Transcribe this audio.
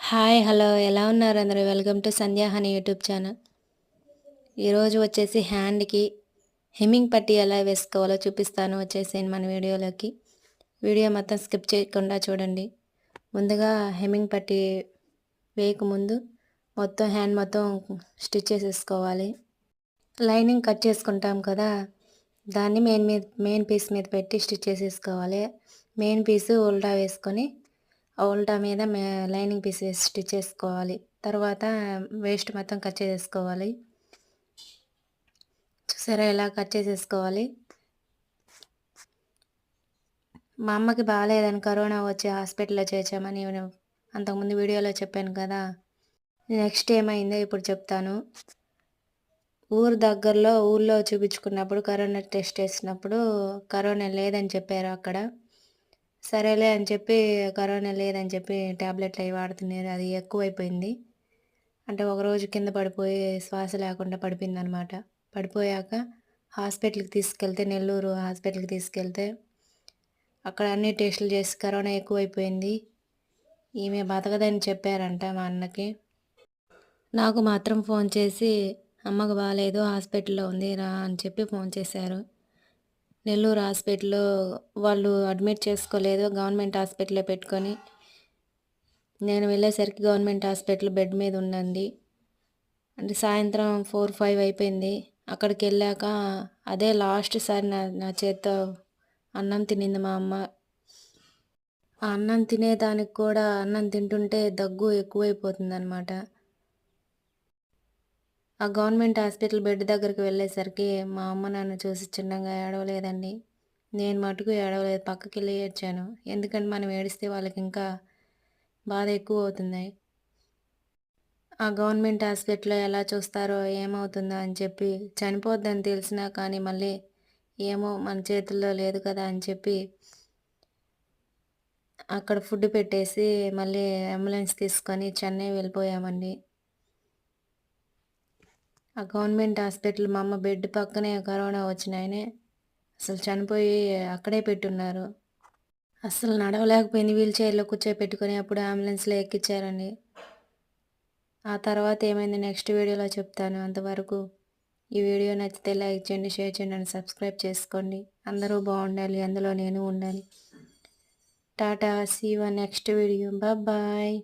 Hi! Hello! ఎలా ఉన్నారు అందరూ? Welcome to Sandhya honey YouTube channel. ఈరోజు వచ్చేసి హ్యాండ్‌కి హెమ్మింగ్ పట్టీ ఎలా వేసుకోవాలో చూపిస్తాను. వచ్చేసేయండి మన వీడియోలోకి. వీడియో మొత్తం స్కిప్ చేయకుండా చూడండి. ముందుగా హెమ్మింగ్ పట్టీ వేయకముందు మొత్తం హ్యాండ్ మొత్తం స్టిచ్ చేసేసుకోవాలి. లైనింగ్ కట్ చేసుకుంటాం కదా! దాన్ని మెయిన్ పీస్ మీద పెట్టి స్టిచ్ చేసేసుకోవాలి. మెయిన్ పీసు ఉల్టా వేసుకొని ఆ ఉల్టా మీద లైనింగ్ పీస్ వేసి స్టిచ్ చేసుకోవాలి. తర్వాత వేస్ట్ మొత్తం కట్ చేసేసుకోవాలి. చూసారా ఎలా కట్ చేసేసుకోవాలి. మా అమ్మకి బాగాలేదని కరోనా వచ్చి హాస్పిటల్‌లో చేర్చామని అంతకుముందు వీడియోలో చెప్పాను కదా! నెక్స్ట్ ఏమైందో ఇప్పుడు చెప్తాను. ఊర్లో చూపించుకున్నప్పుడు కరోనా టెస్ట్ చేసినప్పుడు కరోనా లేదని చెప్పారు అక్కడ. సరేలే అని చెప్పి కరోనా లేదని చెప్పి టాబ్లెట్లు అవి వాడుతున్నారు. అది ఎక్కువైపోయింది. అంటే ఒకరోజు కింద పడిపోయి శ్వాస లేకుండా పడిపోయిందనమాట. పడిపోయాక నెల్లూరు హాస్పిటల్‌కి తీసుకెళ్తే అక్కడ అన్ని టెస్టులు చేసి కరోనా ఎక్కువైపోయింది. ఈమె బతకదని చెప్పారంట మా అన్నకి. నాకు మాత్రం ఫోన్ చేసి అమ్మకు బాలేదు హాస్పిటల్‌లో ఉంది రా అని చెప్పి ఫోన్ చేశారు. నెల్లూరు హాస్పిటల్‌లో వాళ్ళు అడ్మిట్ చేసుకోలేదు. గవర్నమెంట్ హాస్పిటల్‌లో పెట్టుకొని నేను వెళ్ళేసరికి గవర్నమెంట్ హాస్పిటల్ బెడ్ మీద ఉందండి. అంటే సాయంత్రం 4, 5 అయిపోయింది. అక్కడికెళ్ళాక అదే లాస్ట్ సారి నా నా చేత్తో అన్నం తినింది మా అమ్మ. ఆ అన్నం తినేదానికి కూడా అన్నం తింటుంటే దగ్గు ఎక్కువైపోతుందనమాట. ఆ గవర్నమెంట్ హాస్పిటల్ బెడ్ దగ్గరికి వెళ్ళేసరికి మా అమ్మ నన్ను చూసి చిన్నగా ఏడవలేదండి. నేను మటుకు ఏడవలేదు. పక్కకెళ్ళి ఏడ్చాను. ఎందుకంటే మనం ఏడిస్తే వాళ్ళకింకా బాధ ఎక్కువవుతుంది. ఆ గవర్నమెంట్ హాస్పిటల్‌లో ఎలా చూస్తారో, ఏమవుతుందో అని చెప్పి చనిపోద్దని తెలిసినా కానీ మళ్ళీ ఏమో మన చేతుల్లో లేదు కదా అని చెప్పి అక్కడ ఫుడ్ పెట్టేసి మళ్ళీ అంబులెన్స్ తీసుకొని చెన్నై వెళ్ళిపోయామండి. ఆ గవర్నమెంట్ హాస్పిటల్ మా అమ్మ బెడ్ పక్కనే కరోనా వచ్చినాయనే అసలు చనిపోయి అక్కడే పెట్టున్నారు. అస్సలు నడవలేకపోయింది. వీల్ చైర్‌లో కూర్చోపెట్టుకొని అప్పుడు అంబులెన్స్‌లో ఎక్కిచ్చారండి. ఆ తర్వాత ఏమైంది నెక్స్ట్ వీడియోలో చెప్తాను. అంతవరకు ఈ వీడియో నచ్చితే లైక్ చేయండి, షేర్ చేయండి అండ్ సబ్స్క్రైబ్ చేసుకోండి. అందరూ బాగుండాలి. అందులో నేను ఉండాలి. Tata! See you next video. Bye.